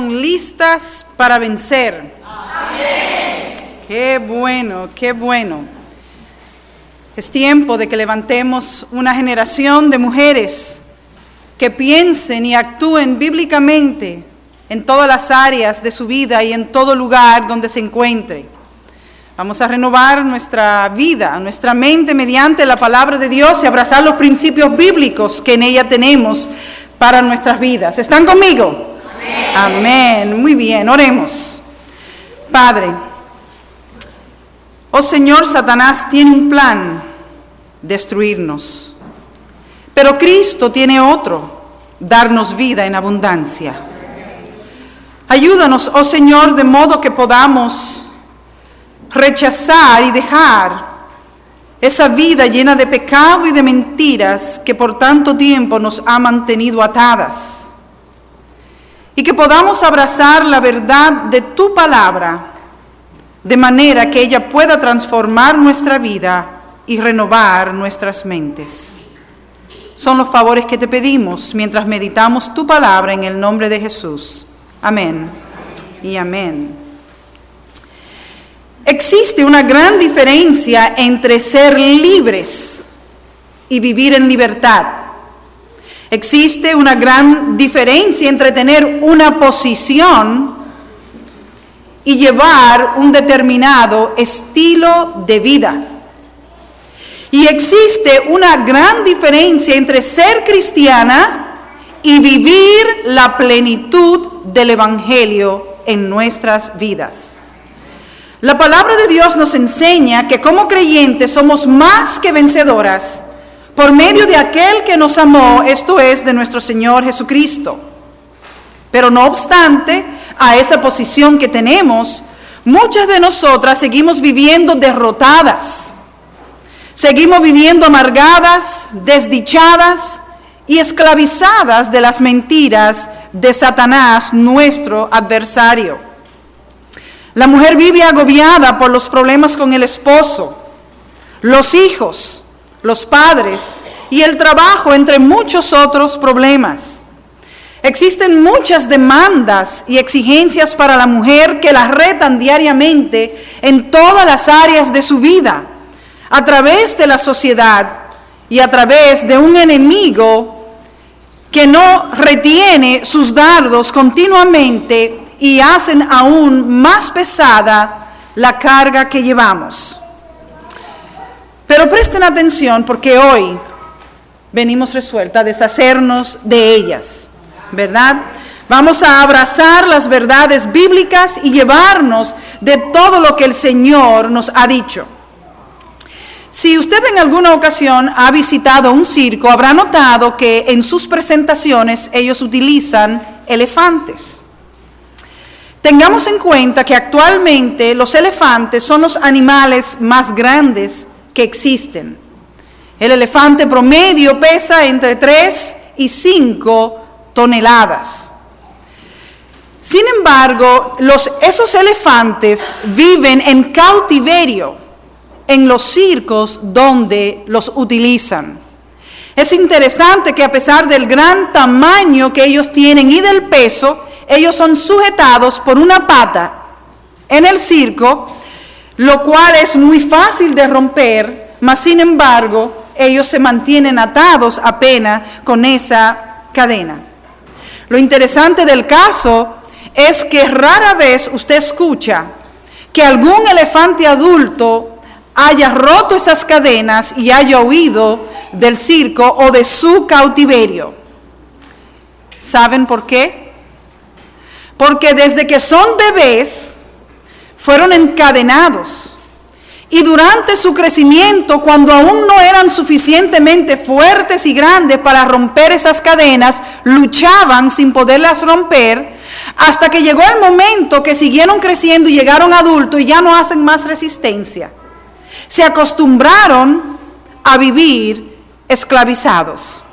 canción Listas para Vencer. Amén. Qué bueno, qué bueno. Es tiempo de que levantemos una generación de mujeres que piensen y actúen bíblicamente en todas las áreas de su vida y en todo lugar donde se encuentre. Vamos a renovar nuestra vida, nuestra mente mediante la palabra de Dios y abrazar los principios bíblicos que en ella tenemos para nuestras vidas. ¿Están conmigo? Amén. Amén. Muy bien, oremos. Padre, oh Señor, Satanás tiene un plan: destruirnos. Pero Cristo tiene otro: darnos vida en abundancia. Ayúdanos, oh Señor, de modo que podamos rechazar y dejar esa vida llena de pecado y de mentiras que por tanto tiempo nos ha mantenido atadas. Y que podamos abrazar la verdad de tu palabra, de manera que ella pueda transformar nuestra vida y renovar nuestras mentes. Son los favores que te pedimos mientras meditamos tu palabra en el nombre de Jesús. Amén y amén. Existe una gran diferencia entre ser libres y vivir en libertad. Existe una gran diferencia entre tener una posición y llevar un determinado estilo de vida. Y existe una gran diferencia entre ser cristiana y vivir la plenitud del Evangelio en nuestras vidas. La palabra de Dios nos enseña que como creyentes somos más que vencedoras por medio de aquel que nos amó, esto es, de nuestro Señor Jesucristo. Pero no obstante a esa posición que tenemos, muchas de nosotras seguimos viviendo derrotadas. Seguimos viviendo amargadas, desdichadas y esclavizadas de las mentiras de Satanás, nuestro adversario. La mujer vive agobiada por los problemas con el esposo, los hijos, los padres y el trabajo, entre muchos otros problemas. Existen muchas demandas y exigencias para la mujer que la retan diariamente en todas las áreas de su vida, a través de la sociedad y a través de un enemigo que no retiene sus dardos continuamente y hacen aún más pesada la carga que llevamos. Pero presten atención, porque hoy venimos resueltas a deshacernos de ellas, ¿verdad? Vamos a abrazar las verdades bíblicas y llevarnos de todo lo que el Señor nos ha dicho. Si usted en alguna ocasión ha visitado un circo, habrá notado que en sus presentaciones ellos utilizan elefantes. Tengamos en cuenta que actualmente los elefantes son los animales más grandes que existen. El elefante promedio pesa entre 3 y 5 toneladas. Sin embargo, esos elefantes viven en cautiverio en los circos donde los utilizan. Es interesante que a pesar del gran tamaño que ellos tienen y del peso, ellos son sujetados por una pata en el circo, lo cual es muy fácil de romper, mas sin embargo, ellos se mantienen atados apenas con esa cadena. Lo interesante del caso es que rara vez usted escucha que algún elefante adulto haya roto esas cadenas y haya huido del circo o de su cautiverio. ¿Saben por qué? Porque desde que son bebés fueron encadenados y durante su crecimiento, cuando aún no eran suficientemente fuertes y grandes para romper esas cadenas, luchaban sin poderlas romper, hasta que llegó el momento que siguieron creciendo y llegaron adultos y ya no hacen más resistencia. Se acostumbraron a vivir esclavizados.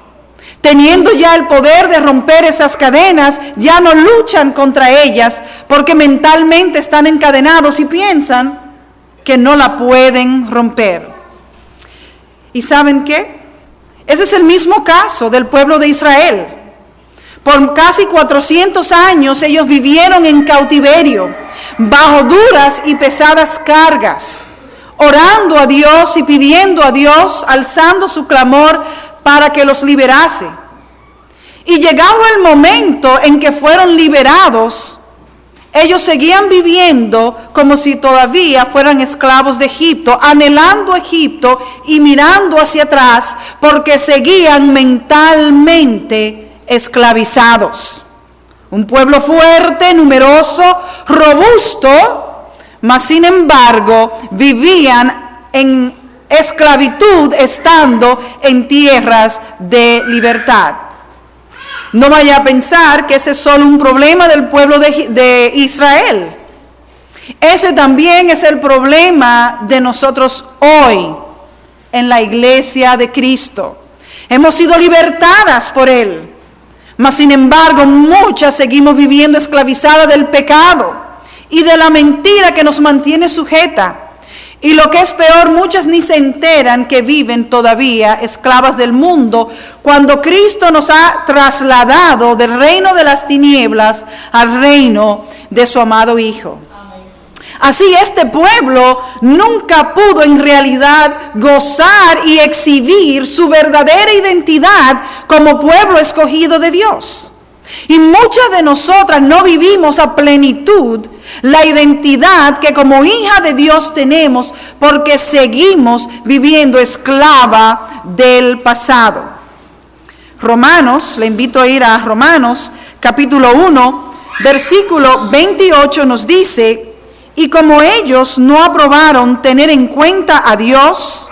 Teniendo ya el poder de romper esas cadenas, ya no luchan contra ellas porque mentalmente están encadenados y piensan que no la pueden romper. ¿Y saben qué? Ese es el mismo caso del pueblo de Israel. Por casi 400 años ellos vivieron en cautiverio, bajo duras y pesadas cargas, orando a Dios y pidiendo a Dios, alzando su clamor para que los liberase. Y llegado el momento en que fueron liberados, ellos seguían viviendo como si todavía fueran esclavos de Egipto, anhelando Egipto y mirando hacia atrás, porque seguían mentalmente esclavizados. Un pueblo fuerte, numeroso, robusto, mas sin embargo vivían en esclavitud estando en tierras de libertad. No vaya a pensar que ese es solo un problema del pueblo de Israel. Ese también es el problema de nosotros hoy en la iglesia de Cristo. Hemos sido libertadas por Él, mas sin embargo muchas seguimos viviendo esclavizadas del pecado y de la mentira que nos mantiene sujeta. Y lo que es peor, muchas ni se enteran que viven todavía esclavas del mundo, cuando Cristo nos ha trasladado del reino de las tinieblas al reino de su amado Hijo. Así este pueblo nunca pudo en realidad gozar y exhibir su verdadera identidad como pueblo escogido de Dios. Y muchas de nosotras no vivimos a plenitud la identidad que como hija de Dios tenemos, porque seguimos viviendo esclava del pasado. Romanos, le invito a ir a Romanos capítulo 1, versículo 28 nos dice: y como ellos no aprobaron tener en cuenta a Dios,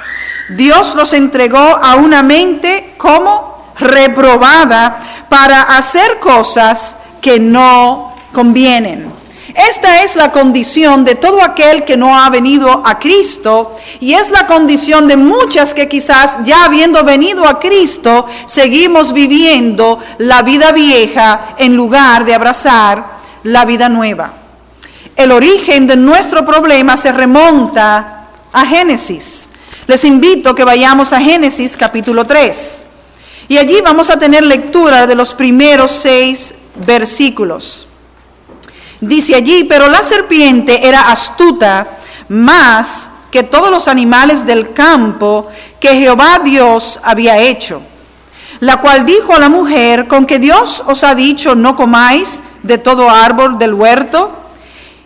Dios los entregó a una mente como reprobada para hacer cosas que no convienen. Esta es la condición de todo aquel que no ha venido a Cristo, y es la condición de muchas que quizás ya habiendo venido a Cristo, seguimos viviendo la vida vieja en lugar de abrazar la vida nueva. El origen de nuestro problema se remonta a Génesis. Les invito a que vayamos a Génesis capítulo 3. Y allí vamos a tener lectura de los primeros 6 versículos. Dice allí: pero la serpiente era astuta más que todos los animales del campo que Jehová Dios había hecho, la cual dijo a la mujer: ¿con que Dios os ha dicho no comáis de todo árbol del huerto?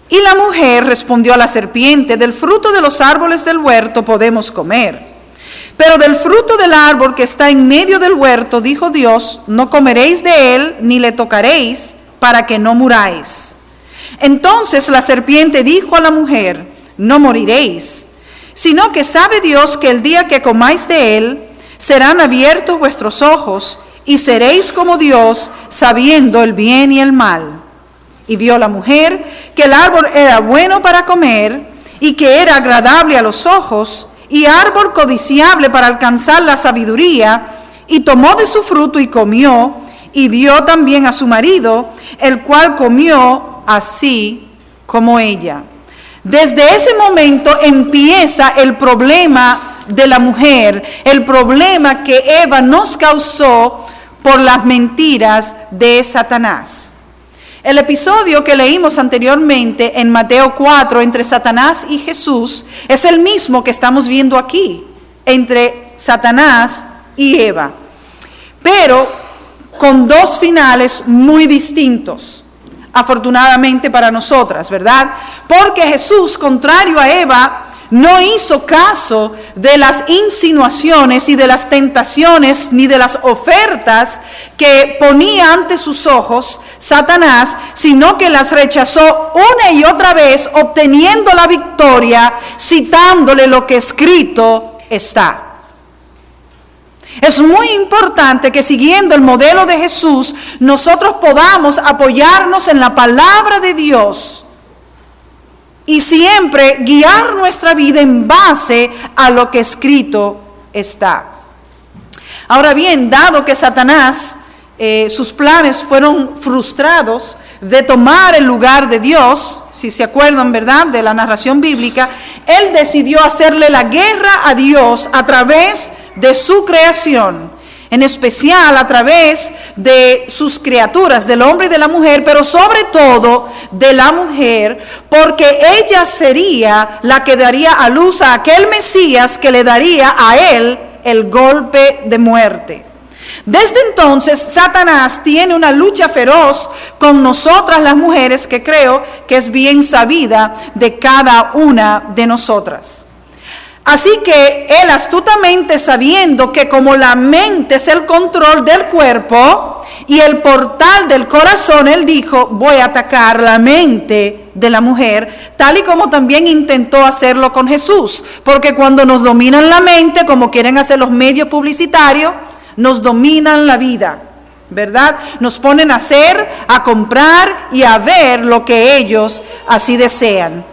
Y la mujer respondió a la serpiente: del fruto de los árboles del huerto podemos comer, pero del fruto del árbol que está en medio del huerto, dijo Dios, no comeréis de él ni le tocaréis, para que no muráis. Entonces la serpiente dijo a la mujer: no moriréis, sino que sabe Dios que el día que comáis de él, serán abiertos vuestros ojos, y seréis como Dios, sabiendo el bien y el mal. Y vio la mujer que el árbol era bueno para comer, y que era agradable a los ojos, y árbol codiciable para alcanzar la sabiduría, y tomó de su fruto y comió, y dio también a su marido, el cual comió así como ella. Desde ese momento empieza el problema de la mujer, el problema que Eva nos causó por las mentiras de Satanás. El episodio que leímos anteriormente en Mateo 4 entre Satanás y Jesús es el mismo que estamos viendo aquí, entre Satanás y Eva, pero con 2 finales muy distintos, afortunadamente para nosotras, ¿verdad? Porque Jesús, contrario a Eva, no hizo caso de las insinuaciones y de las tentaciones ni de las ofertas que ponía ante sus ojos Satanás, sino que las rechazó una y otra vez, obteniendo la victoria, citándole lo que escrito está. Es muy importante que, siguiendo el modelo de Jesús, nosotros podamos apoyarnos en la palabra de Dios y siempre guiar nuestra vida en base a lo que escrito está. Ahora bien, dado que Satanás, sus planes fueron frustrados de tomar el lugar de Dios, si se acuerdan, ¿verdad?, de la narración bíblica, él decidió hacerle la guerra a Dios a través de su creación. en especial a través de sus criaturas, del hombre y de la mujer, pero sobre todo de la mujer, porque ella sería la que daría a luz a aquel Mesías que le daría a él el golpe de muerte. Desde entonces, Satanás tiene una lucha feroz con nosotras las mujeres, que creo que es bien sabida de cada una de nosotras. Así que él, astutamente sabiendo que como la mente es el control del cuerpo y el portal del corazón, él dijo: voy a atacar la mente de la mujer, tal y como también intentó hacerlo con Jesús, porque cuando nos dominan la mente, como quieren hacer los medios publicitarios, nos dominan la vida, ¿verdad? Nos ponen a hacer, a comprar y a ver lo que ellos así desean.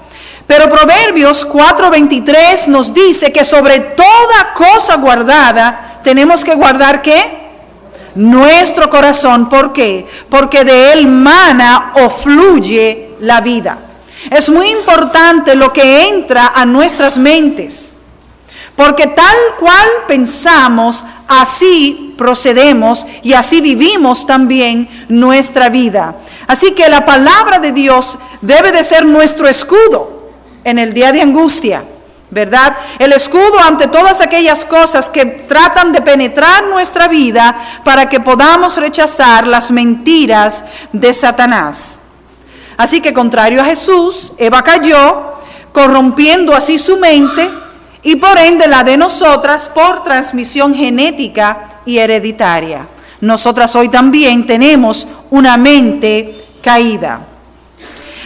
Pero Proverbios 4:23 nos dice que sobre toda cosa guardada tenemos que guardar ¿qué? Nuestro corazón. ¿Por qué? Porque de él mana o fluye la vida. Es muy importante lo que entra a nuestras mentes, porque tal cual pensamos, así procedemos y así vivimos también nuestra vida. Así que la palabra de Dios debe de ser nuestro escudo en el día de angustia, ¿verdad? El escudo ante todas aquellas cosas que tratan de penetrar nuestra vida para que podamos rechazar las mentiras de Satanás. Así que contrario a Jesús, Eva cayó, corrompiendo así su mente y por ende la de nosotras por transmisión genética y hereditaria. Nosotras hoy también tenemos una mente caída.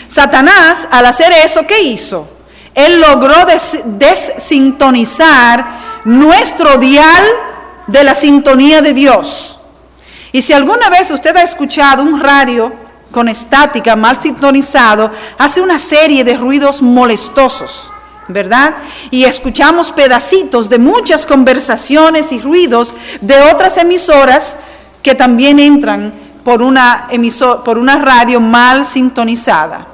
Satanás, al hacer eso, ¿qué hizo? Él logró desintonizar nuestro dial de la sintonía de Dios. Y si alguna vez usted ha escuchado un radio con estática mal sintonizado, hace una serie de ruidos molestosos, ¿verdad? Y escuchamos pedacitos de muchas conversaciones y ruidos de otras emisoras que también entran por una radio mal sintonizada.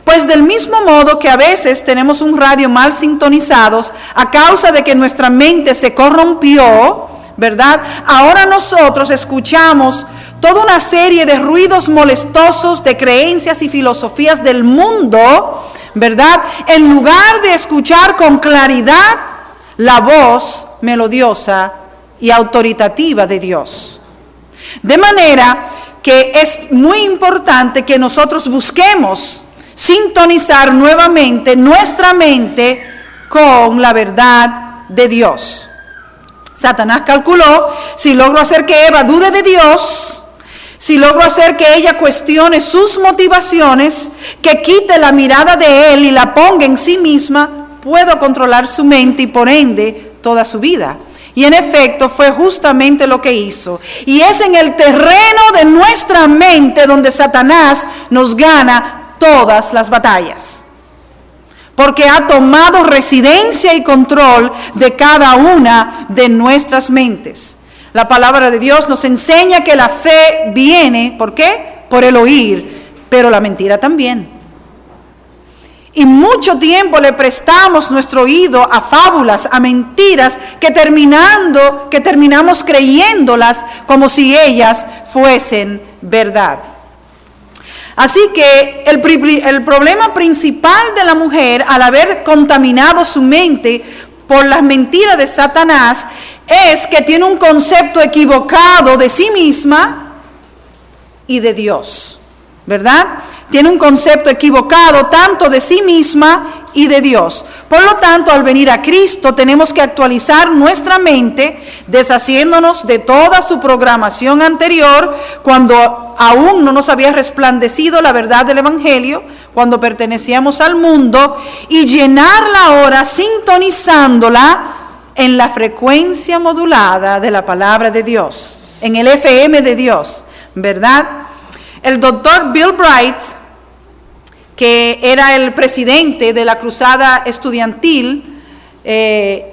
Pues del mismo modo que a veces tenemos un radio mal sintonizados a causa de que nuestra mente se corrompió, ¿verdad? Ahora nosotros escuchamos toda una serie de ruidos molestosos, de creencias y filosofías del mundo, ¿verdad? En lugar de escuchar con claridad la voz melodiosa y autoritativa de Dios. De manera que es muy importante que nosotros busquemos sintonizar nuevamente nuestra mente con la verdad de Dios. Satanás calculó: si logro hacer que Eva dude de Dios, si logro hacer que ella cuestione sus motivaciones, que quite la mirada de él y la ponga en sí misma, puedo controlar su mente y por ende toda su vida. Y en efecto fue justamente lo que hizo. Y es en el terreno de nuestra mente donde Satanás nos gana todas las batallas, porque ha tomado residencia y control de cada una de nuestras mentes. La palabra de Dios nos enseña que la fe viene, ¿por qué? Por el oír, pero la mentira también. Y mucho tiempo le prestamos nuestro oído a fábulas, a mentiras, que terminamos creyéndolas como si ellas fuesen verdad. Así que el problema principal de la mujer, al haber contaminado su mente por las mentiras de Satanás, es que tiene un concepto equivocado de sí misma y de Dios, ¿verdad? Tiene un concepto equivocado tanto de sí misma y de Dios. Por lo tanto, al venir a Cristo tenemos que actualizar nuestra mente, deshaciéndonos de toda su programación anterior, cuando aún no nos había resplandecido la verdad del Evangelio, cuando pertenecíamos al mundo, y llenarla ahora sintonizándola en la frecuencia modulada de la palabra de Dios, en el FM de Dios, ¿verdad? El doctor Bill Bright, que era el presidente de la cruzada estudiantil y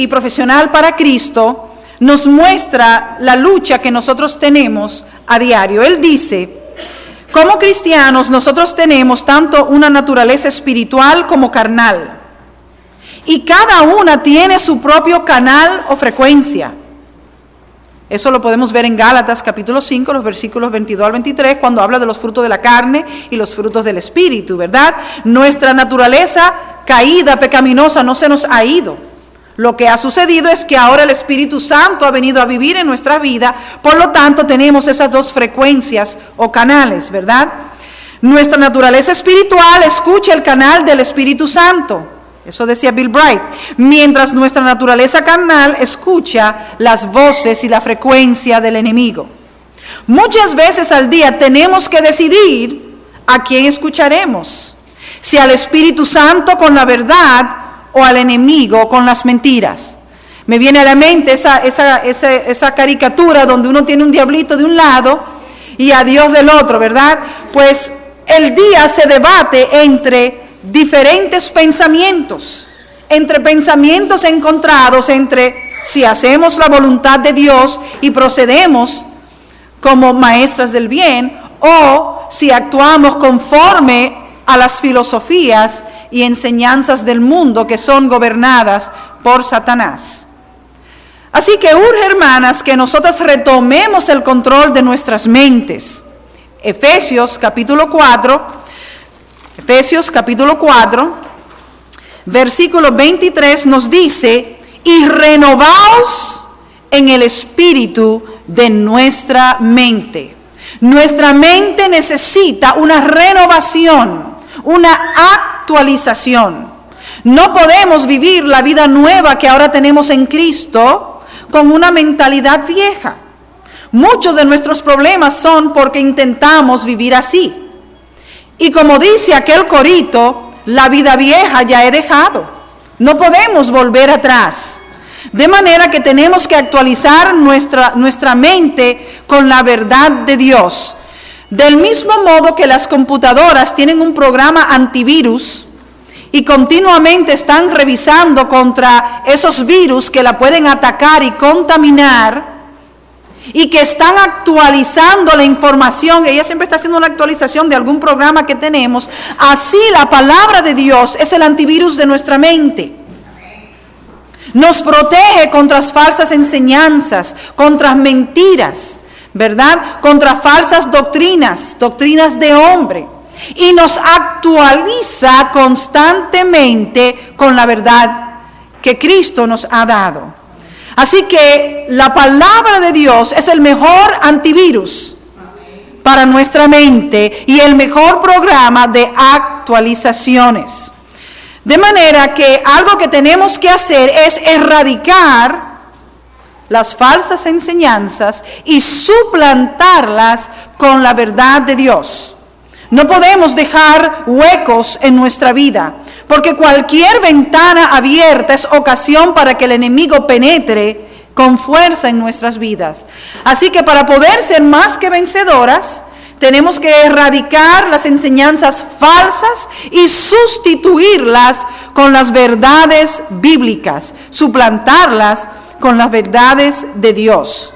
profesional para Cristo, nos muestra la lucha que nosotros tenemos a diario. Él dice: como cristianos nosotros tenemos tanto una naturaleza espiritual como carnal, y cada una tiene su propio canal o frecuencia. Eso lo podemos ver en Gálatas capítulo 5, los versículos 22 al 23, cuando habla de los frutos de la carne y los frutos del Espíritu, ¿verdad? Nuestra naturaleza caída, pecaminosa, no se nos ha ido. Lo que ha sucedido es que ahora el Espíritu Santo ha venido a vivir en nuestra vida, por lo tanto tenemos esas dos frecuencias o canales, ¿verdad? Nuestra naturaleza espiritual escucha el canal del Espíritu Santo. Eso decía Bill Bright. Mientras nuestra naturaleza carnal escucha las voces y la frecuencia del enemigo. Muchas veces al día tenemos que decidir a quién escucharemos. Si al Espíritu Santo con la verdad o al enemigo con las mentiras. Me viene a la mente esa caricatura donde uno tiene un diablito de un lado y a Dios del otro, ¿verdad? Pues el día se debate entre diferentes pensamientos, entre pensamientos encontrados, entre si hacemos la voluntad de Dios y procedemos como maestras del bien, o si actuamos conforme a las filosofías y enseñanzas del mundo que son gobernadas por Satanás. Así que urge, hermanas, que nosotras retomemos el control de nuestras mentes. Efesios capítulo 4, versículo 23 nos dice, y renovaos en el espíritu de nuestra mente. Nuestra mente necesita una renovación, una actualización. No podemos vivir la vida nueva que ahora tenemos en Cristo con una mentalidad vieja. Muchos de nuestros problemas son porque intentamos vivir así. Y como dice aquel corito, la vida vieja ya he dejado. No podemos volver atrás. De manera que tenemos que actualizar nuestra mente con la verdad de Dios. Del mismo modo que las computadoras tienen un programa antivirus y continuamente están revisando contra esos virus que la pueden atacar y contaminar, y que están actualizando la información, ella siempre está haciendo una actualización de algún programa que tenemos, así la palabra de Dios es el antivirus de nuestra mente. Nos protege contra falsas enseñanzas, contra mentiras, ¿verdad? Contra falsas doctrinas de hombre. Y nos actualiza constantemente con la verdad que Cristo nos ha dado. Así que la palabra de Dios es el mejor antivirus para nuestra mente y el mejor programa de actualizaciones. De manera que algo que tenemos que hacer es erradicar las falsas enseñanzas y suplantarlas con la verdad de Dios. No podemos dejar huecos en nuestra vida, porque cualquier ventana abierta es ocasión para que el enemigo penetre con fuerza en nuestras vidas. Así que para poder ser más que vencedoras, tenemos que erradicar las enseñanzas falsas y sustituirlas con las verdades bíblicas, suplantarlas con las verdades de Dios.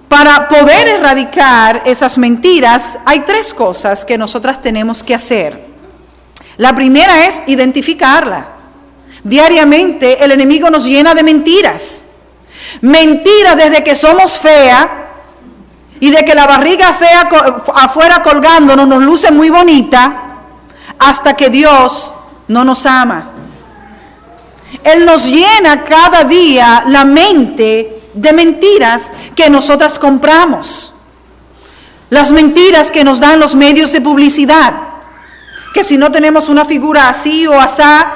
Para poder erradicar esas mentiras, hay tres cosas que nosotras tenemos que hacer. La primera es identificarla. Diariamente el enemigo nos llena de mentiras. Mentiras desde que somos feas y de que la barriga fea afuera colgándonos nos luce muy bonita, hasta que Dios no nos ama. Él nos llena cada día la mente de mentiras que nosotras compramos. Las mentiras que nos dan los medios de publicidad. Que si no tenemos una figura así o asá,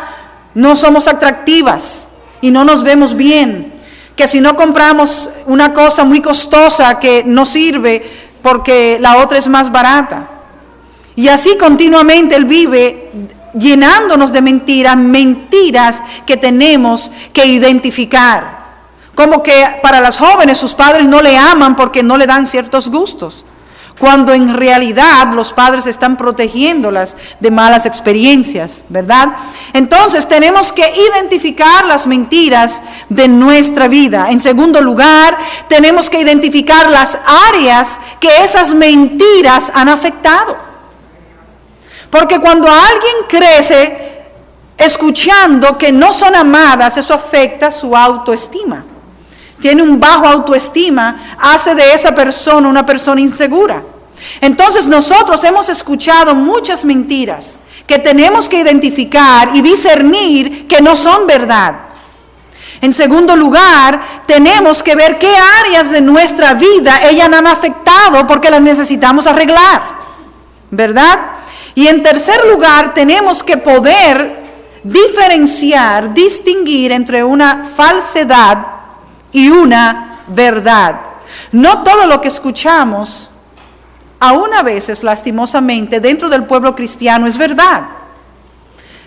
no somos atractivas y no nos vemos bien. Que si no compramos una cosa muy costosa que no sirve porque la otra es más barata. Y así continuamente Él vive llenándonos de mentiras que tenemos que identificar. Como que para las jóvenes sus padres no le aman porque no le dan ciertos gustos, cuando en realidad los padres están protegiéndolas de malas experiencias, ¿verdad? Entonces tenemos que identificar las mentiras de nuestra vida. En segundo lugar, tenemos que identificar las áreas que esas mentiras han afectado. Porque cuando alguien crece escuchando que no son amadas, eso afecta su autoestima. tiene un bajo autoestima, hace de esa persona una persona insegura. Entonces nosotros hemos escuchado muchas mentiras que tenemos que identificar y discernir que no son verdad. En segundo lugar, tenemos que ver qué áreas de nuestra vida ellas han afectado porque las necesitamos arreglar, ¿verdad? Y en tercer lugar, tenemos que poder diferenciar, distinguir entre una falsedad y una verdad. No todo lo que escuchamos, aún a veces lastimosamente, dentro del pueblo cristiano es verdad.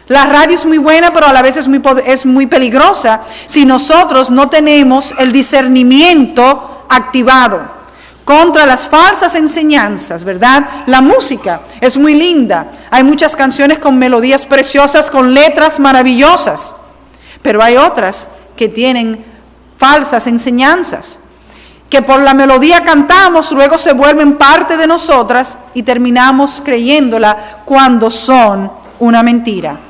La radio es muy buena, pero a la vez es muy peligrosa si nosotros no tenemos el discernimiento activado contra las falsas enseñanzas, ¿verdad? La música es muy linda. Hay muchas canciones con melodías preciosas, con letras maravillosas, pero hay otras que tienen falsas enseñanzas, que por la melodía cantamos, luego se vuelven parte de nosotras y terminamos creyéndola cuando son una mentira.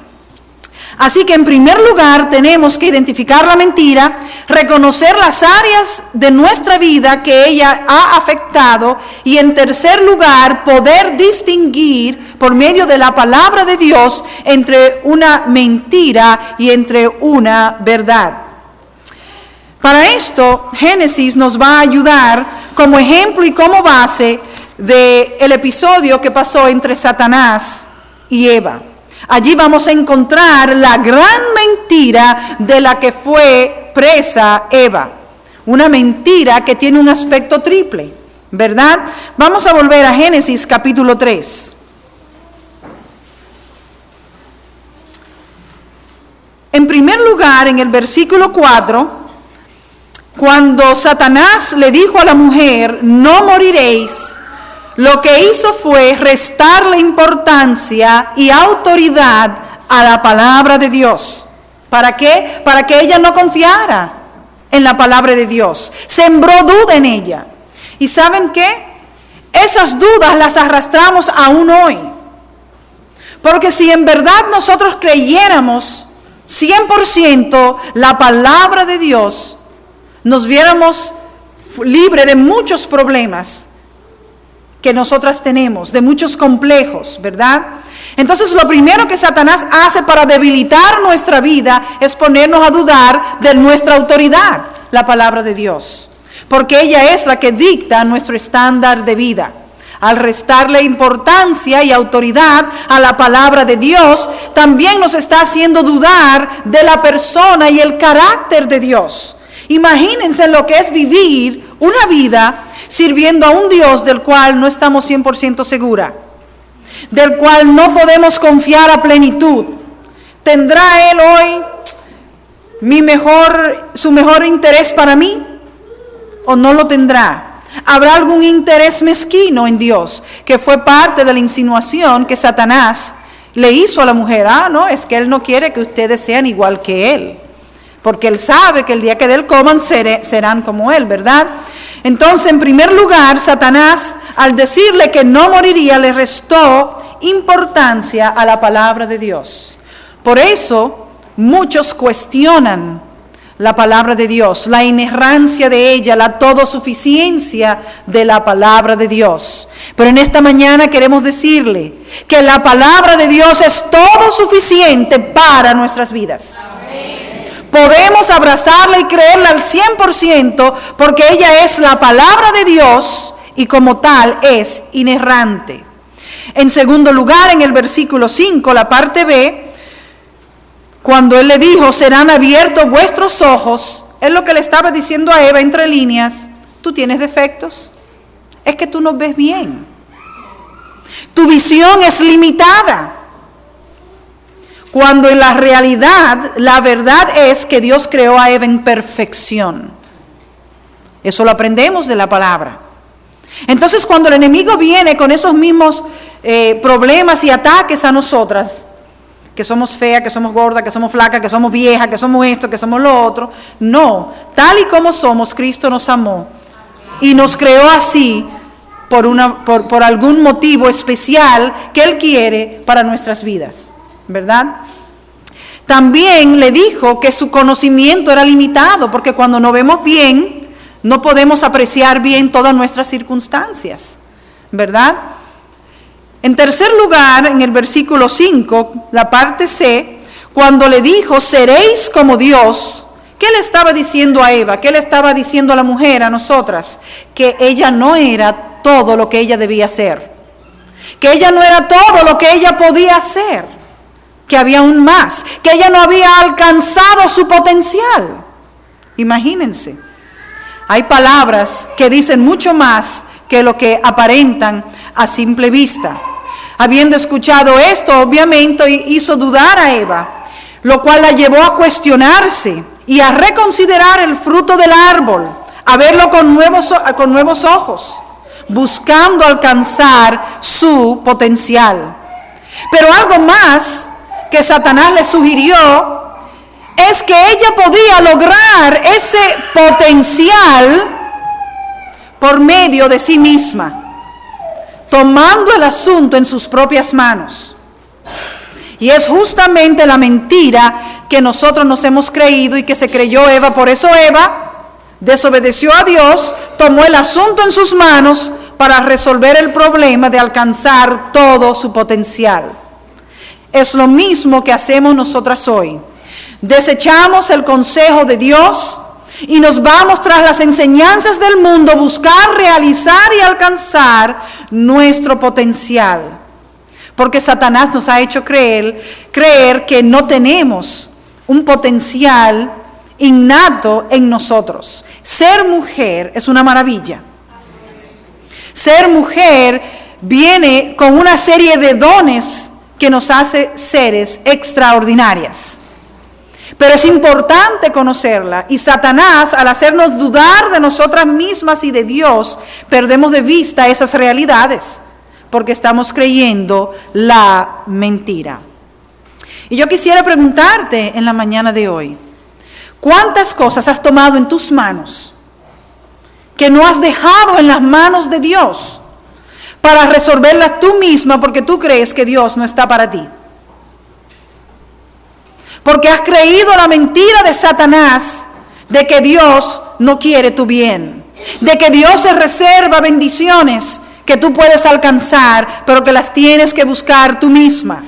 Así que en primer lugar tenemos que identificar la mentira, reconocer las áreas de nuestra vida que ella ha afectado y en tercer lugar poder distinguir por medio de la palabra de Dios entre una mentira y entre una verdad. Para esto, Génesis nos va a ayudar como ejemplo y como base del episodio que pasó entre Satanás y Eva. Allí vamos a encontrar la gran mentira de la que fue presa Eva. Una mentira que tiene un aspecto triple, ¿verdad? Vamos a volver a Génesis capítulo 3. En primer lugar, en el versículo 4, cuando Satanás le dijo a la mujer, no moriréis, lo que hizo fue restarle importancia y autoridad a la palabra de Dios. ¿Para qué? Para que ella no confiara en la palabra de Dios. Sembró duda en ella. ¿Y saben qué? Esas dudas las arrastramos aún hoy. Porque si en verdad nosotros creyéramos 100% la palabra de Dios, nos viéramos libres de muchos problemas que nosotras tenemos, de muchos complejos, ¿verdad? Entonces lo primero que Satanás hace para debilitar nuestra vida es ponernos a dudar de nuestra autoridad, la palabra de Dios, porque ella es la que dicta nuestro estándar de vida. Al restarle importancia y autoridad a la palabra de Dios, también nos está haciendo dudar de la persona y el carácter de Dios. Imagínense lo que es vivir una vida sirviendo a un Dios del cual no estamos 100% seguras, del cual no podemos confiar a plenitud. ¿Tendrá Él hoy su mejor interés para mí o no lo tendrá? ¿Habrá algún interés mezquino en Dios? Que fue parte de la insinuación que Satanás le hizo a la mujer. No, es que Él no quiere que ustedes sean igual que Él, porque Él sabe que el día que de Él coman serán como Él, ¿verdad? Entonces, en primer lugar, Satanás, al decirle que no moriría, le restó importancia a la palabra de Dios. Por eso, muchos cuestionan la palabra de Dios, la inerrancia de ella, la todosuficiencia de la palabra de Dios. Pero en esta mañana queremos decirle que la palabra de Dios es todo suficiente para nuestras vidas. Podemos abrazarla y creerla al 100% porque ella es la palabra de Dios y como tal es inerrante. En segundo lugar, en el versículo 5, la parte B, cuando Él le dijo, serán abiertos vuestros ojos, es lo que le estaba diciendo a Eva entre líneas, tú tienes defectos, es que tú no ves bien, tu visión es limitada. Cuando en la realidad, la verdad es que Dios creó a Eva en perfección. Eso lo aprendemos de la palabra. Entonces, cuando el enemigo viene con esos mismos problemas y ataques a nosotras, que somos feas, que somos gordas, que somos flacas, que somos viejas, que somos esto, que somos lo otro, no. Tal y como somos, Cristo nos amó y nos creó así por algún motivo especial que Él quiere para nuestras vidas, ¿verdad? También le dijo que su conocimiento era limitado, porque cuando no vemos bien, no podemos apreciar bien todas nuestras circunstancias, ¿verdad? En tercer lugar, en el versículo 5, la parte C, cuando le dijo, seréis como Dios, ¿qué le estaba diciendo a Eva? ¿Qué le estaba diciendo a la mujer, a nosotras? Que ella no era todo lo que ella debía ser, que ella no era todo lo que ella podía hacer, que había aún más, que ella no había alcanzado su potencial. Imagínense, hay palabras que dicen mucho más que lo que aparentan a simple vista. Habiendo escuchado esto, obviamente hizo dudar a Eva, lo cual la llevó a cuestionarse y a reconsiderar el fruto del árbol, a verlo con nuevos ojos, buscando alcanzar su potencial. Pero algo más que Satanás le sugirió es que ella podía lograr ese potencial por medio de sí misma, tomando el asunto en sus propias manos. Y es justamente la mentira que nosotros nos hemos creído y que se creyó Eva. Por eso Eva desobedeció a Dios, tomó el asunto en sus manos para resolver el problema de alcanzar todo su potencial. Es lo mismo que hacemos nosotras hoy. Desechamos el consejo de Dios y nos vamos tras las enseñanzas del mundo a buscar realizar y alcanzar nuestro potencial. Porque Satanás nos ha hecho creer que no tenemos un potencial innato en nosotros. Ser mujer es una maravilla. Ser mujer viene con una serie de dones que nos hace seres extraordinarias. Pero es importante conocerla, y Satanás, al hacernos dudar de nosotras mismas y de Dios, perdemos de vista esas realidades, porque estamos creyendo la mentira. Y yo quisiera preguntarte en la mañana de hoy, ¿cuántas cosas has tomado en tus manos que no has dejado en las manos de Dios para resolverlas tú misma porque tú crees que Dios no está para ti? Porque has creído la mentira de Satanás de que Dios no quiere tu bien, de que Dios se reserva bendiciones que tú puedes alcanzar, pero que las tienes que buscar tú misma.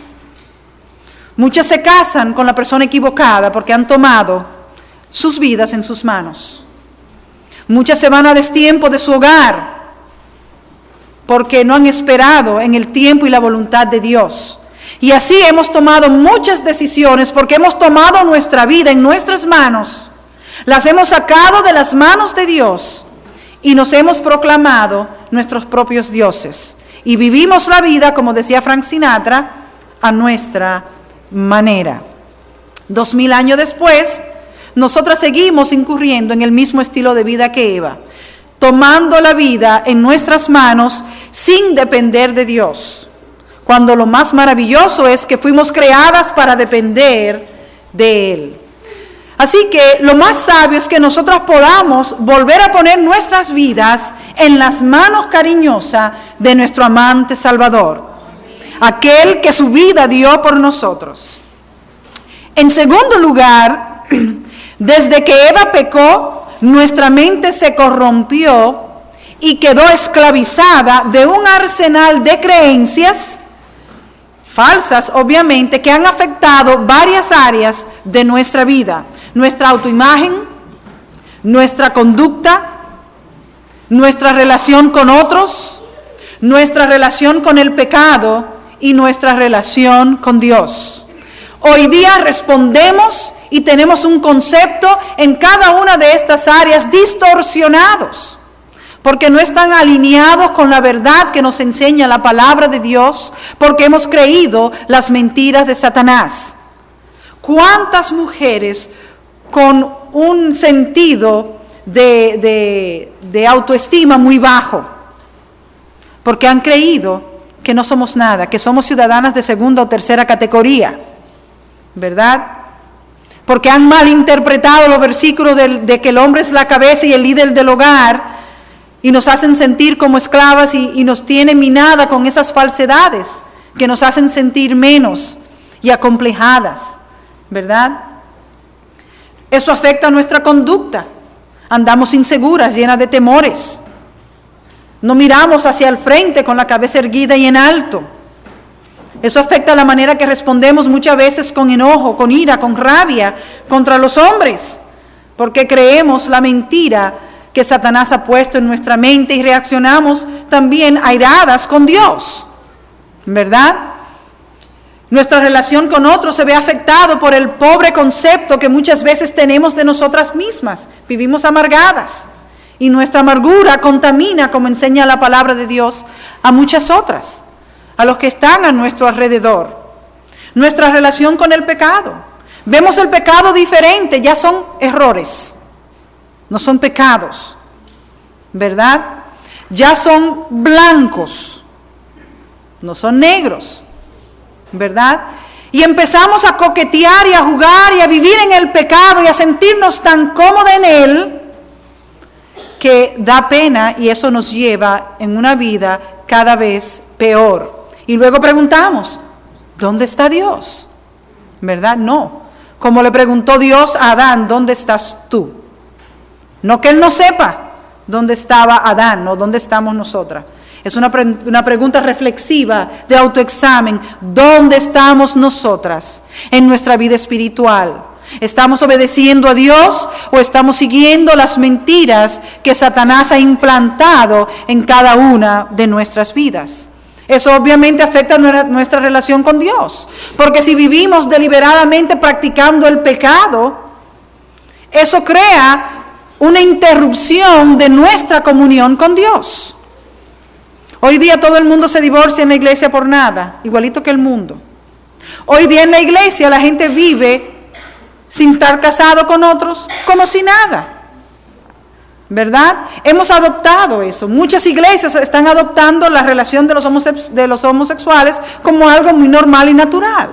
Muchas se casan con la persona equivocada porque han tomado sus vidas en sus manos. Muchas se van a destiempo de su hogar porque no han esperado en el tiempo y la voluntad de Dios. Y así hemos tomado muchas decisiones porque hemos tomado nuestra vida en nuestras manos, las hemos sacado de las manos de Dios y nos hemos proclamado nuestros propios dioses. Y vivimos la vida, como decía Frank Sinatra, a nuestra manera. 2000 años después, nosotras seguimos incurriendo en el mismo estilo de vida que Eva, tomando la vida en nuestras manos sin depender de Dios, cuando lo más maravilloso es que fuimos creadas para depender de Él. Así que lo más sabio es que nosotros podamos volver a poner nuestras vidas en las manos cariñosas de nuestro amante Salvador, aquel que su vida dio por nosotros. En segundo lugar, desde que Eva pecó, nuestra mente se corrompió y quedó esclavizada de un arsenal de creencias falsas, obviamente, que han afectado varias áreas de nuestra vida. Nuestra autoimagen, nuestra conducta, nuestra relación con otros, nuestra relación con el pecado y nuestra relación con Dios. Hoy día respondemos y tenemos un concepto en cada una de estas áreas distorsionados, porque no están alineados con la verdad que nos enseña la palabra de Dios, porque hemos creído las mentiras de Satanás. ¿Cuántas mujeres con un sentido de autoestima muy bajo, porque han creído que no somos nada, que somos ciudadanas de segunda o tercera categoría, ¿verdad? Porque han malinterpretado los versículos de que el hombre es la cabeza y el líder del hogar, y nos hacen sentir como esclavas y nos tienen minada con esas falsedades que nos hacen sentir menos y acomplejadas. ¿verdad? Eso afecta nuestra conducta. Andamos inseguras, llenas de temores. No miramos hacia el frente con la cabeza erguida y en alto. Eso afecta la manera que respondemos muchas veces con enojo, con ira, con rabia contra los hombres, porque creemos la mentira que Satanás ha puesto en nuestra mente y reaccionamos también airadas con Dios, ¿verdad? Nuestra relación con otros se ve afectado por el pobre concepto que muchas veces tenemos de nosotras mismas. Vivimos amargadas y nuestra amargura contamina, como enseña la palabra de Dios, a muchas otras, a los que están a nuestro alrededor. Nuestra relación con el pecado. Vemos el pecado diferente, ya son errores, no son pecados, ¿verdad? Ya son blancos, no son negros, ¿verdad? Y empezamos a coquetear y a jugar y a vivir en el pecado y a sentirnos tan cómodos en él que da pena, y eso nos lleva en una vida cada vez peor. Y luego preguntamos, ¿dónde está Dios? ¿Verdad? No. Como le preguntó Dios a Adán, ¿dónde estás tú? No que él no sepa dónde estaba Adán o dónde estamos nosotras. Es una pregunta reflexiva de autoexamen. ¿Dónde estamos nosotras en nuestra vida espiritual? ¿Estamos obedeciendo a Dios o estamos siguiendo las mentiras que Satanás ha implantado en cada una de nuestras vidas? Eso obviamente afecta nuestra relación con Dios, porque si vivimos deliberadamente practicando el pecado, eso crea una interrupción de nuestra comunión con Dios. Hoy día todo el mundo se divorcia en la iglesia por nada, igualito que el mundo. Hoy día en la iglesia la gente vive sin estar casado con otros, como si nada, ¿verdad? Hemos adoptado eso. Muchas iglesias están adoptando la relación de los homosexuales como algo muy normal y natural,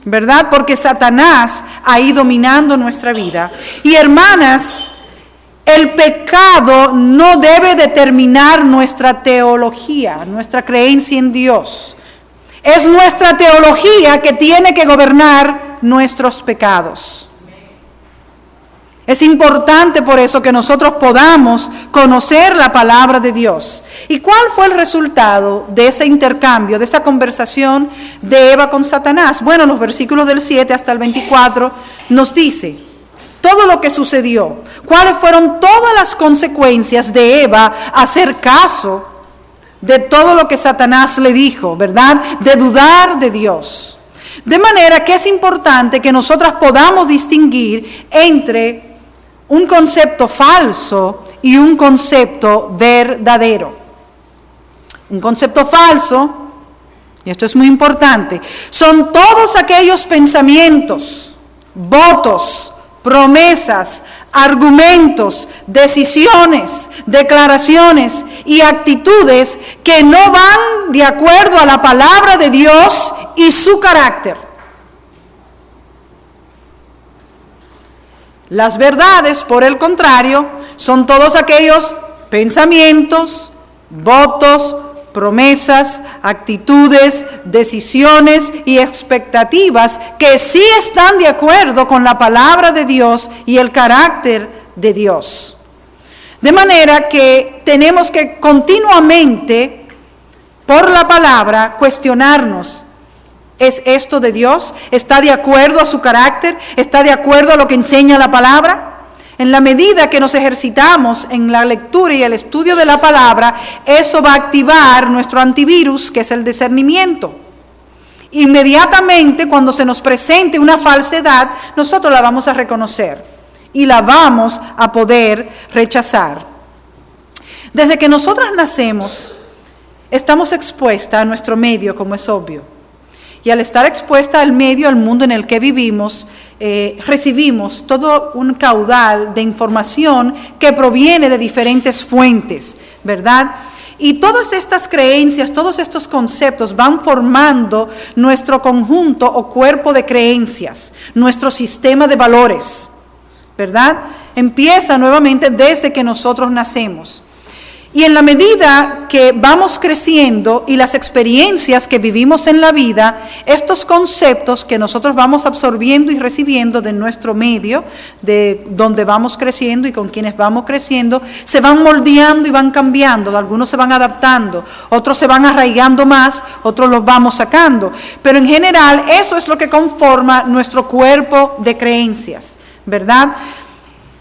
¿verdad? Porque Satanás ha ido dominando nuestra vida. Y hermanas, el pecado no debe determinar nuestra teología, nuestra creencia en Dios. Es nuestra teología que tiene que gobernar nuestros pecados. Es importante por eso que nosotros podamos conocer la palabra de Dios. ¿Y cuál fue el resultado de ese intercambio, de esa conversación de Eva con Satanás? Bueno, los versículos del 7 hasta el 24 nos dice todo lo que sucedió, cuáles fueron todas las consecuencias de Eva hacer caso de todo lo que Satanás le dijo, ¿verdad? De dudar de Dios. De manera que es importante que nosotras podamos distinguir entre un concepto falso y un concepto verdadero. Un concepto falso, y esto es muy importante, son todos aquellos pensamientos, votos, promesas, argumentos, decisiones, declaraciones y actitudes que no van de acuerdo a la palabra de Dios y su carácter. Las verdades, por el contrario, son todos aquellos pensamientos, votos, promesas, actitudes, decisiones y expectativas que sí están de acuerdo con la palabra de Dios y el carácter de Dios. De manera que tenemos que continuamente, por la palabra, cuestionarnos. ¿Es esto de Dios? ¿Está de acuerdo a su carácter? ¿Está de acuerdo a lo que enseña la palabra? En la medida que nos ejercitamos en la lectura y el estudio de la palabra, eso va a activar nuestro antivirus, que es el discernimiento. Inmediatamente, cuando se nos presente una falsedad, nosotros la vamos a reconocer y la vamos a poder rechazar. Desde que nosotras nacemos, estamos expuestas a nuestro medio, como es obvio. Y al estar expuesta al medio, al mundo en el que vivimos, recibimos todo un caudal de información que proviene de diferentes fuentes, ¿verdad? Y todas estas creencias, todos estos conceptos van formando nuestro conjunto o cuerpo de creencias, nuestro sistema de valores, ¿verdad? Empieza nuevamente desde que nosotros nacemos. Y en la medida que vamos creciendo y las experiencias que vivimos en la vida, estos conceptos que nosotros vamos absorbiendo y recibiendo de nuestro medio, de donde vamos creciendo y con quienes vamos creciendo, se van moldeando y van cambiando. Algunos se van adaptando, otros se van arraigando más, otros los vamos sacando. Pero en general eso es lo que conforma nuestro cuerpo de creencias, ¿verdad?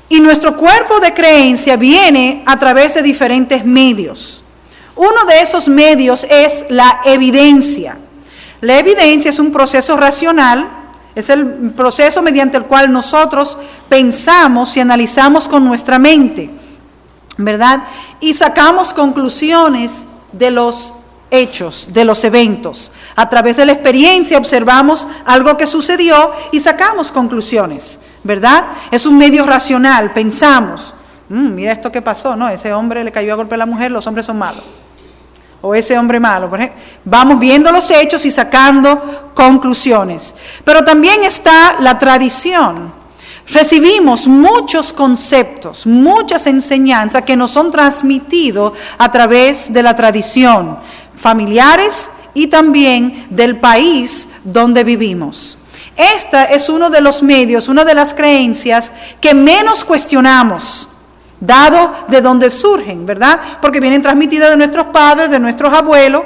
Y nuestro cuerpo de creencia viene a través de diferentes medios. Uno de esos medios es la evidencia. La evidencia es un proceso racional, es el proceso mediante el cual nosotros pensamos y analizamos con nuestra mente, ¿verdad? Y sacamos conclusiones de los hechos, de los eventos. A través de la experiencia observamos algo que sucedió y sacamos conclusiones, ¿verdad? Es un medio racional, pensamos, mira esto que pasó, no, ese hombre le cayó a golpe a la mujer, los hombres son malos. O ese hombre malo, por ejemplo. Vamos viendo los hechos y sacando conclusiones. Pero también está la tradición. Recibimos muchos conceptos, muchas enseñanzas que nos son transmitidos a través de la tradición, familiares y también del país donde vivimos. Esta es uno de los medios, una de las creencias que menos cuestionamos, dado de dónde surgen, ¿verdad? Porque vienen transmitidas de nuestros padres, de nuestros abuelos,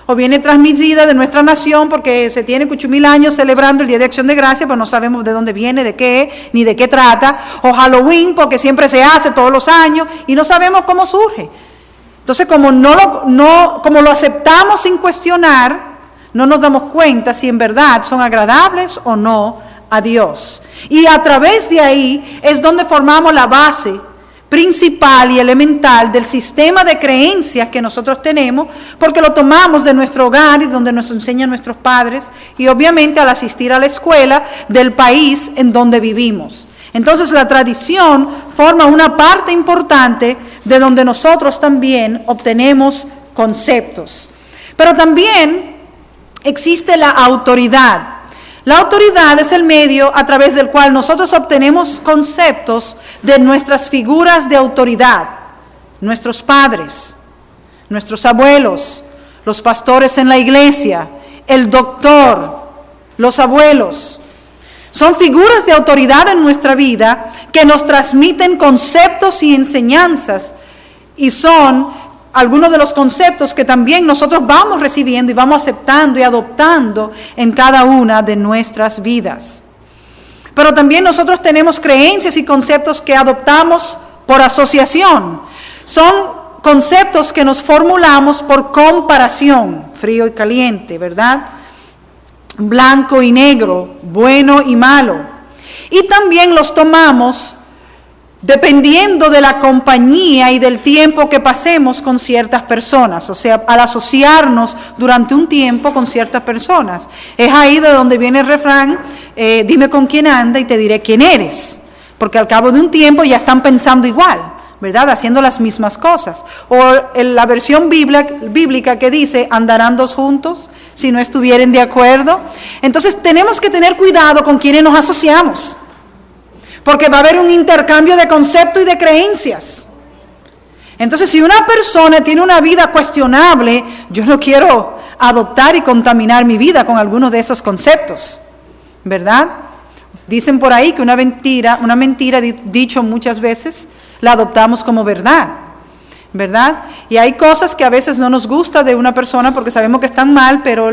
o viene transmitida de nuestra nación porque se tiene 8,000 años celebrando el Día de Acción de Gracias, pero no sabemos de dónde viene, de qué, ni de qué trata, o Halloween porque siempre se hace todos los años y no sabemos cómo surge. Entonces, como lo aceptamos sin cuestionar, no nos damos cuenta si en verdad son agradables o no a Dios. Y a través de ahí es donde formamos la base principal y elemental del sistema de creencias que nosotros tenemos, porque lo tomamos de nuestro hogar y donde nos enseñan nuestros padres, y obviamente al asistir a la escuela del país en donde vivimos. Entonces la tradición forma una parte importante de donde nosotros también obtenemos conceptos. Pero también existe la autoridad. La autoridad es el medio a través del cual nosotros obtenemos conceptos de nuestras figuras de autoridad, nuestros padres, nuestros abuelos, los pastores en la iglesia, el doctor, los abuelos. Son figuras de autoridad en nuestra vida que nos transmiten conceptos y enseñanzas, y son algunos de los conceptos que también nosotros vamos recibiendo y vamos aceptando y adoptando en cada una de nuestras vidas. Pero también nosotros tenemos creencias y conceptos que adoptamos por asociación. Son conceptos que nos formulamos por comparación, frío y caliente, ¿verdad? Blanco y negro, bueno y malo. Y también los tomamos dependiendo de la compañía y del tiempo que pasemos con ciertas personas, o sea, al asociarnos durante un tiempo con ciertas personas. Es ahí de donde viene el refrán, dime con quién anda y te diré quién eres, porque al cabo de un tiempo ya están pensando igual, ¿verdad? Haciendo las mismas cosas. O la versión bíblica que dice, andarán dos juntos si no estuvieren de acuerdo. Entonces tenemos que tener cuidado con quienes nos asociamos, porque va a haber un intercambio de conceptos y de creencias. Entonces, si una persona tiene una vida cuestionable, yo no quiero adoptar y contaminar mi vida con algunos de esos conceptos, ¿verdad? Dicen por ahí que una mentira dicho muchas veces, la adoptamos como verdad, ¿verdad? Y hay cosas que a veces no nos gusta de una persona porque sabemos que están mal, pero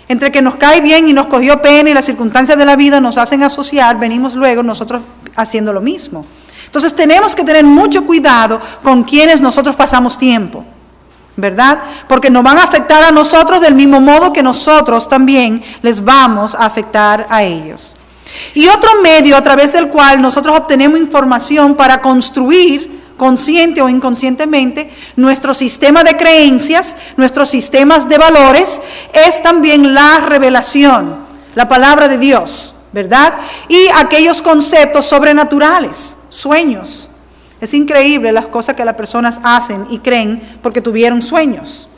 entre que nos cae bien y nos cogió pena y las circunstancias de la vida nos hacen asociar, venimos luego nosotros haciendo lo mismo. Entonces tenemos que tener mucho cuidado con quienes nosotros pasamos tiempo, ¿verdad? Porque nos van a afectar a nosotros del mismo modo que nosotros también les vamos a afectar a ellos. Y otro medio a través del cual nosotros obtenemos información para construir, consciente o inconscientemente, nuestro sistema de creencias, nuestros sistemas de valores, es también la revelación, la palabra de Dios, ¿verdad? Y aquellos conceptos sobrenaturales, sueños. Es increíble las cosas que las personas hacen y creen porque tuvieron sueños.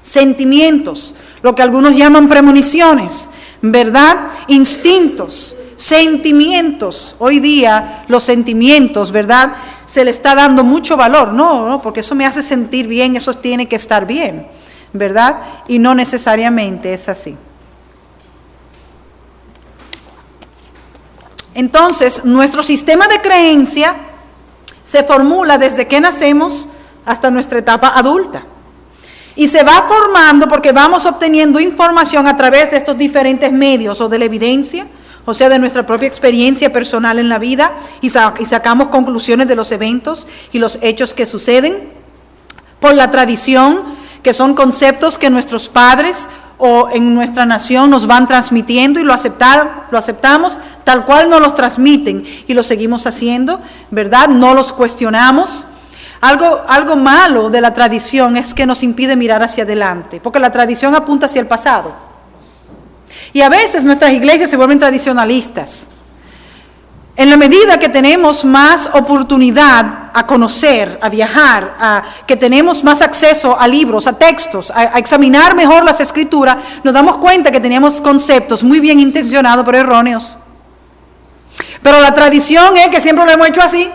Sentimientos, lo que algunos llaman premoniciones, ¿verdad? Instintos, Sentimientos. Hoy día los sentimientos, ¿verdad?, se le está dando mucho valor. No, porque eso me hace sentir bien, eso tiene que estar bien, ¿verdad? Y no necesariamente es así. Entonces, nuestro sistema de creencia se formula desde que nacemos hasta nuestra etapa adulta. Y se va formando porque vamos obteniendo información a través de estos diferentes medios, o de la evidencia, o sea, de nuestra propia experiencia personal en la vida, y sacamos conclusiones de los eventos y los hechos que suceden, por la tradición, que son conceptos que nuestros padres o en nuestra nación nos van transmitiendo y lo aceptamos tal cual nos los transmiten y lo seguimos haciendo, ¿verdad? No los cuestionamos. Algo malo de la tradición es que nos impide mirar hacia adelante, porque la tradición apunta hacia el pasado. Y a veces nuestras iglesias se vuelven tradicionalistas. En la medida que tenemos más oportunidad a conocer, a viajar, que tenemos más acceso a libros, a textos, a examinar mejor las escrituras, nos damos cuenta que teníamos conceptos muy bien intencionados pero erróneos. Pero la tradición es que siempre lo hemos hecho así.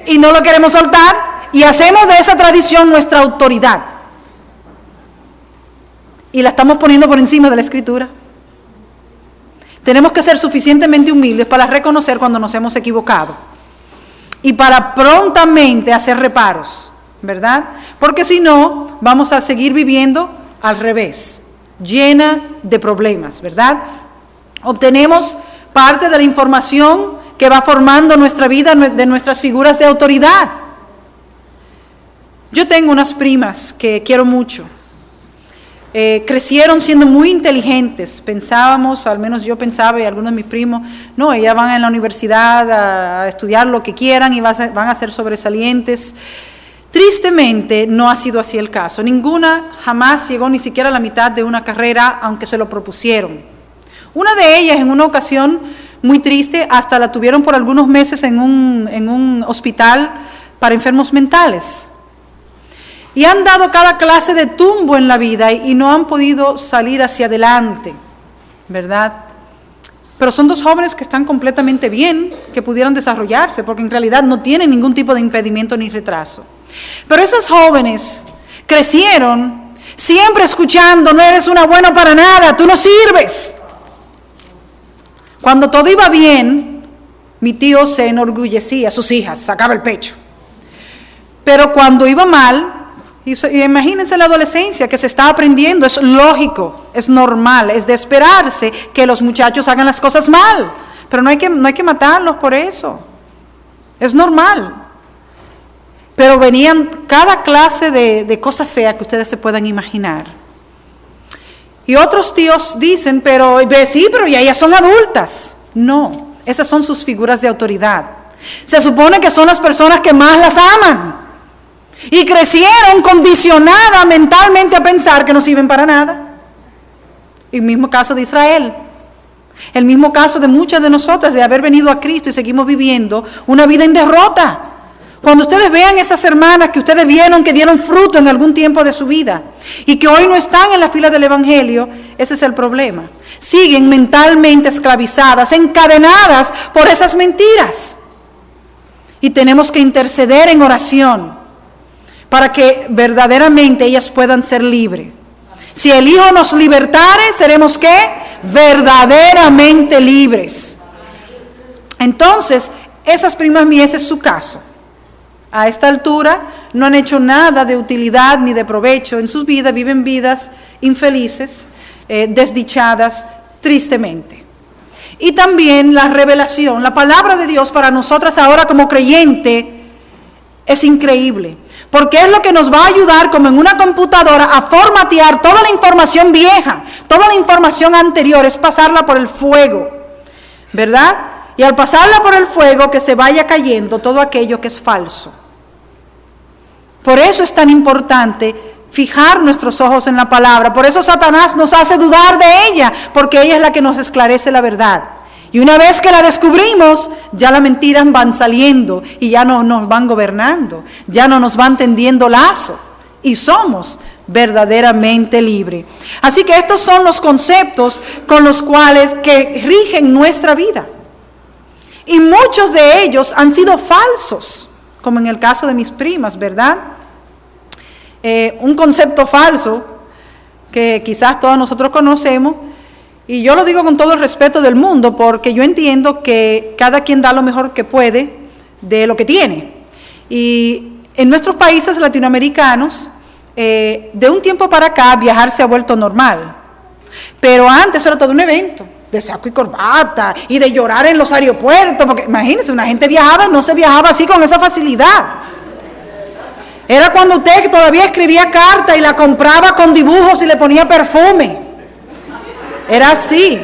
Y no lo queremos soltar y hacemos de esa tradición nuestra autoridad. Y la estamos poniendo por encima de la escritura. Tenemos que ser suficientemente humildes para reconocer cuando nos hemos equivocado y para prontamente hacer reparos, ¿verdad? Porque si no, vamos a seguir viviendo al revés, llena de problemas, ¿verdad? Obtenemos parte de la información que va formando nuestra vida de nuestras figuras de autoridad. Yo tengo unas primas que quiero mucho. Crecieron siendo muy inteligentes. Pensábamos, al menos yo pensaba y algunos de mis primos, no, ellas van a la universidad a estudiar lo que quieran y van a ser sobresalientes. Tristemente no ha sido así el caso. Ninguna jamás llegó ni siquiera a la mitad de una carrera, aunque se lo propusieron. Una de ellas, en una ocasión muy triste, hasta la tuvieron por algunos meses en un hospital para enfermos mentales. Y han dado cada clase de tumbo en la vida y no han podido salir hacia adelante, ¿verdad? Pero son dos jóvenes que están completamente bien, que pudieran desarrollarse, porque en realidad no tienen ningún tipo de impedimento ni retraso. Pero esas jóvenes crecieron siempre escuchando, no eres una buena para nada, tú no sirves. Cuando todo iba bien, mi tío se enorgullecía, sus hijas, sacaba el pecho. Pero cuando iba mal, y imagínense la adolescencia que se está aprendiendo, es lógico, es normal, es de esperarse que los muchachos hagan las cosas mal, pero no hay que matarlos por eso, es normal. Pero venían cada clase de cosas feas que ustedes se puedan imaginar. Y otros tíos dicen, pero ya ellas son adultas. No, esas son sus figuras de autoridad. Se supone que son las personas que más las aman. Y crecieron condicionadas mentalmente a pensar que no sirven para nada. El mismo caso de Israel. El mismo caso de muchas de nosotras, de haber venido a Cristo y seguimos viviendo una vida en derrota. Cuando ustedes vean esas hermanas que ustedes vieron que dieron fruto en algún tiempo de su vida y que hoy no están en la fila del Evangelio, ese es el problema. Siguen mentalmente esclavizadas, encadenadas por esas mentiras. Y tenemos que interceder en oración para que verdaderamente ellas puedan ser libres. Si el Hijo nos libertare, seremos ¿qué? Verdaderamente libres. Entonces, esas primas mías, ese es su caso. A esta altura no han hecho nada de utilidad ni de provecho en sus vidas, viven vidas infelices, desdichadas, tristemente. Y también la revelación, la palabra de Dios para nosotras ahora como creyente es increíble, porque es lo que nos va a ayudar como en una computadora a formatear toda la información vieja, toda la información anterior, es pasarla por el fuego, ¿verdad? Y al pasarla por el fuego que se vaya cayendo todo aquello que es falso. Por eso es tan importante fijar nuestros ojos en la palabra. Por eso Satanás nos hace dudar de ella, porque ella es la que nos esclarece la verdad. Y una vez que la descubrimos, ya las mentiras van saliendo y ya no nos van gobernando, ya no nos van tendiendo lazo. Y somos verdaderamente libre. Así que estos son los conceptos con los cuales que rigen nuestra vida. Y muchos de ellos han sido falsos, como en el caso de mis primas, ¿verdad? Un concepto falso que quizás todos nosotros conocemos, y yo lo digo con todo el respeto del mundo, porque yo entiendo que cada quien da lo mejor que puede de lo que tiene. Y en nuestros países latinoamericanos, de un tiempo para acá, viajar se ha vuelto normal. Pero antes era todo un evento, de saco y corbata, y de llorar en los aeropuertos, porque imagínense, una gente viajaba y no se viajaba así con esa facilidad. Era cuando usted todavía escribía carta y la compraba con dibujos y le ponía perfume. Era así,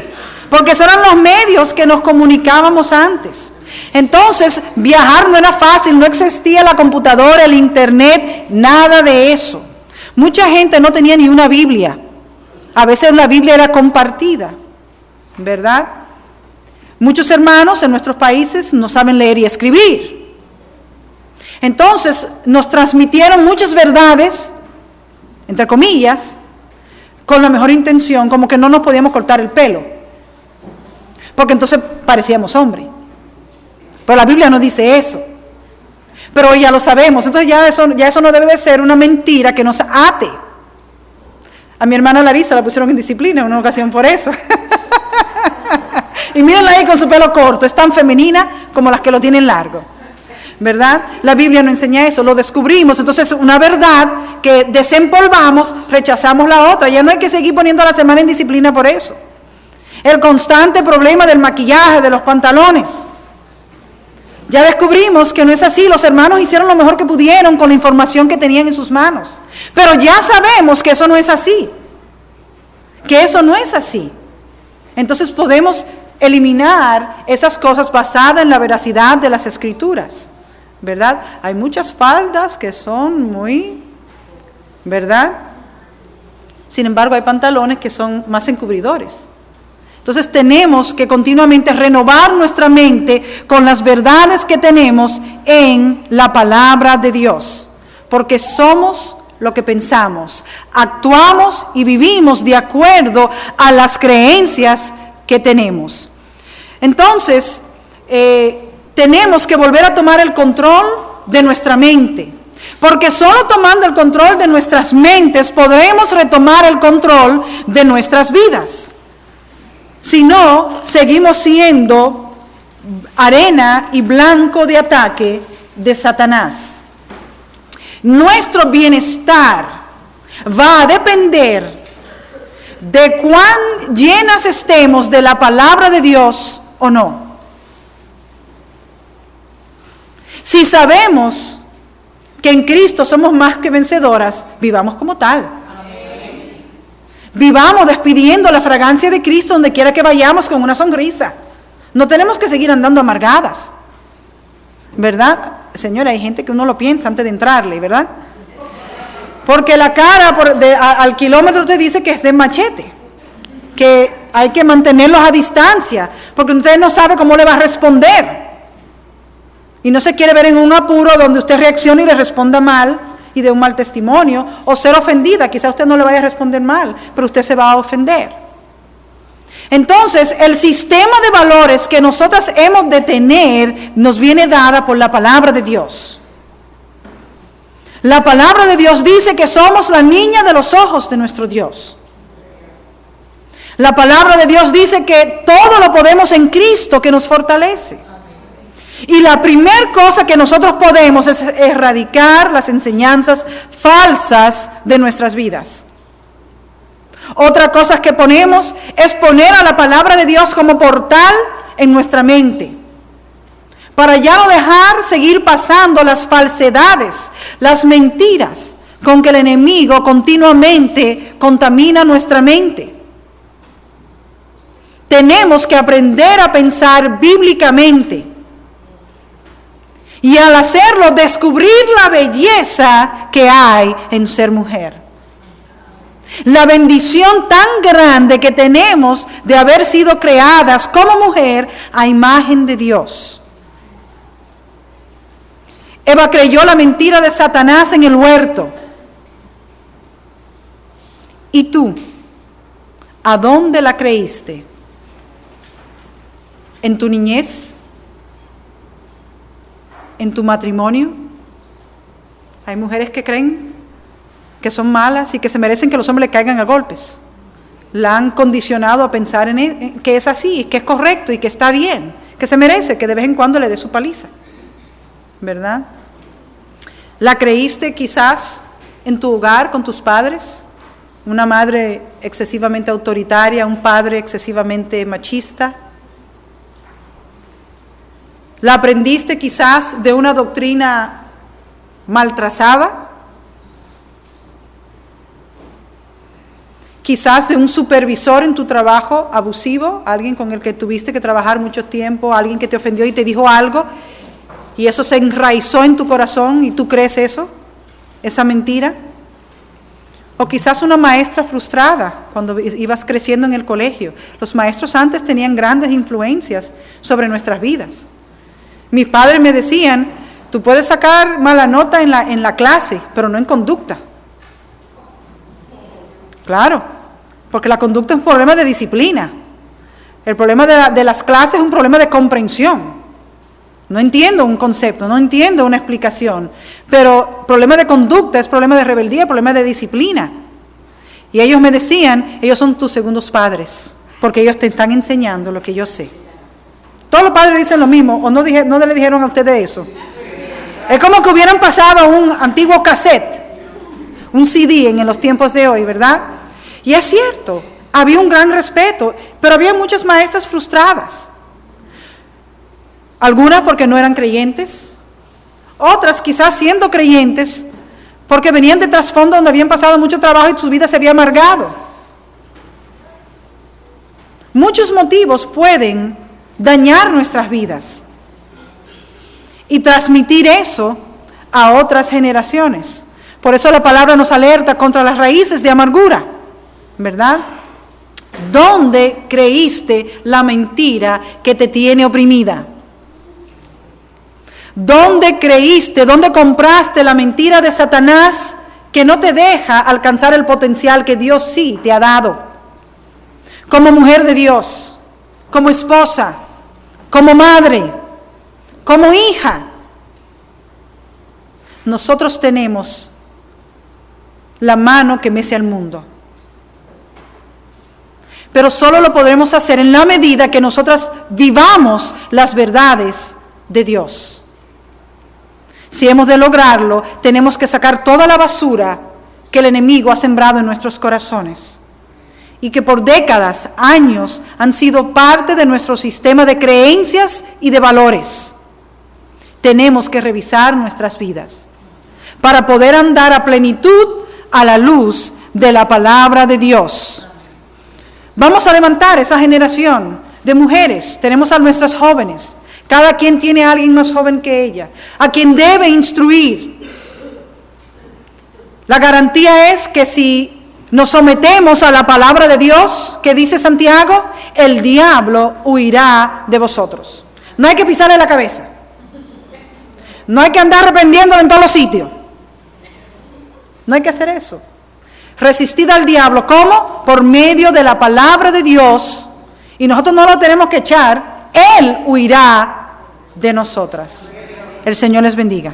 porque esos eran los medios que nos comunicábamos antes. Entonces, viajar no era fácil, no existía la computadora, el internet, nada de eso. Mucha gente no tenía ni una Biblia. A veces la Biblia era compartida, ¿verdad? Muchos hermanos en nuestros países no saben leer y escribir. Entonces, nos transmitieron muchas verdades, entre comillas, con la mejor intención, como que no nos podíamos cortar el pelo, porque entonces parecíamos hombres. Pero la Biblia no dice eso. Pero hoy ya lo sabemos, entonces ya eso no debe de ser una mentira que nos ate. A mi hermana Larisa la pusieron en disciplina en una ocasión por eso. Y mírenla ahí con su pelo corto, es tan femenina como las que lo tienen largo, ¿verdad? La Biblia no enseña eso, lo descubrimos. Entonces una verdad que desempolvamos, rechazamos la otra. Ya no hay que seguir poniendo a la semana en disciplina por eso. El constante problema del maquillaje, de los pantalones. Ya descubrimos que no es así. Los hermanos hicieron lo mejor que pudieron con la información que tenían en sus manos. Pero ya sabemos que eso no es así. Que eso no es así. Entonces podemos eliminar esas cosas basadas en la veracidad de las Escrituras, ¿verdad? Hay muchas faldas que son muy, ¿verdad? Sin embargo, hay pantalones que son más encubridores. Entonces tenemos que continuamente renovar nuestra mente con las verdades que tenemos en la palabra de Dios, porque somos lo que pensamos, actuamos y vivimos de acuerdo a las creencias que tenemos. Entonces, tenemos que volver a tomar el control de nuestra mente, porque solo tomando el control de nuestras mentes podremos retomar el control de nuestras vidas. Si no, seguimos siendo arena y blanco de ataque de Satanás. Nuestro bienestar va a depender de cuán llenas estemos de la palabra de Dios o no. Si sabemos que en Cristo somos más que vencedoras, vivamos como tal. Vivamos despidiendo la fragancia de Cristo donde quiera que vayamos con una sonrisa. No tenemos que seguir andando amargadas, ¿verdad? Señora, hay gente que uno lo piensa antes de entrarle, ¿verdad? Porque la cara al kilómetro te dice que es de machete, que hay que mantenerlos a distancia, porque usted no sabe cómo le va a responder. Y no se quiere ver en un apuro donde usted reaccione y le responda mal y de un mal testimonio, o ser ofendida. Quizá usted no le vaya a responder mal, pero usted se va a ofender. Entonces, el sistema de valores que nosotras hemos de tener nos viene dada por la palabra de Dios. La palabra de Dios dice que somos la niña de los ojos de nuestro Dios. La palabra de Dios dice que todo lo podemos en Cristo que nos fortalece. Y la primera cosa que nosotros podemos es erradicar las enseñanzas falsas de nuestras vidas. Otra cosa que ponemos es poner a la palabra de Dios como portal en nuestra mente, para ya no dejar seguir pasando las falsedades, las mentiras con que el enemigo continuamente contamina nuestra mente. Tenemos que aprender a pensar bíblicamente. Y al hacerlo, descubrir la belleza que hay en ser mujer. La bendición tan grande que tenemos de haber sido creadas como mujer a imagen de Dios. Eva creyó la mentira de Satanás en el huerto. ¿Y tú? ¿A dónde la creíste? ¿En tu niñez? ¿En tu matrimonio? Hay mujeres que creen que son malas y que se merecen que los hombres le caigan a golpes. La han condicionado a pensar en que es así, que es correcto y que está bien, que se merece que de vez en cuando le dé su paliza, ¿verdad? ¿La creíste quizás en tu hogar con tus padres? Una madre excesivamente autoritaria, un padre excesivamente machista. ¿La aprendiste quizás de una doctrina mal trazada? Quizás de un supervisor en tu trabajo abusivo, alguien con el que tuviste que trabajar mucho tiempo, alguien que te ofendió y te dijo algo, y eso se enraizó en tu corazón y tú crees eso, esa mentira. O quizás una maestra frustrada cuando ibas creciendo en el colegio. Los maestros antes tenían grandes influencias sobre nuestras vidas. Mis padres me decían, tú puedes sacar mala nota en la clase, pero no en conducta. Claro. Porque la conducta es un problema de disciplina. El problema de las clases es un problema de comprensión. No entiendo un concepto, no entiendo una explicación. Pero problema de conducta es problema de rebeldía, problema de disciplina. Y ellos me decían, ellos son tus segundos padres, porque ellos te están enseñando lo que yo sé. Todos los padres dicen lo mismo, o no le dijeron a ustedes eso. Es como que hubieran pasado un antiguo cassette, un CD en los tiempos de hoy, ¿verdad? Y es cierto, había un gran respeto, pero había muchas maestras frustradas. Algunas porque no eran creyentes, otras quizás siendo creyentes porque venían de trasfondo donde habían pasado mucho trabajo y su vida se había amargado. Muchos motivos pueden dañar nuestras vidas y transmitir eso a otras generaciones. Por eso la palabra nos alerta contra las raíces de amargura. ¿Verdad? ¿Dónde creíste la mentira que te tiene oprimida? ¿Dónde creíste, dónde compraste la mentira de Satanás que no te deja alcanzar el potencial que Dios sí te ha dado? Como mujer de Dios, como esposa, como madre, como hija. Nosotros tenemos la mano que mece al mundo. Pero solo lo podremos hacer en la medida que nosotras vivamos las verdades de Dios. Si hemos de lograrlo, tenemos que sacar toda la basura que el enemigo ha sembrado en nuestros corazones y que por décadas, años, han sido parte de nuestro sistema de creencias y de valores. Tenemos que revisar nuestras vidas para poder andar a plenitud a la luz de la palabra de Dios. Vamos a levantar esa generación de mujeres. Tenemos a nuestras jóvenes. Cada quien tiene a alguien más joven que ella, a quien debe instruir. La garantía es que si nos sometemos a la palabra de Dios, que dice Santiago, el diablo huirá de vosotros. No hay que pisarle la cabeza. No hay que andar arrepentiéndolo en todos los sitios. No hay que hacer eso. Resistid al diablo, ¿cómo? Por medio de la palabra de Dios, y nosotros no lo tenemos que echar, él huirá de nosotras. El Señor les bendiga.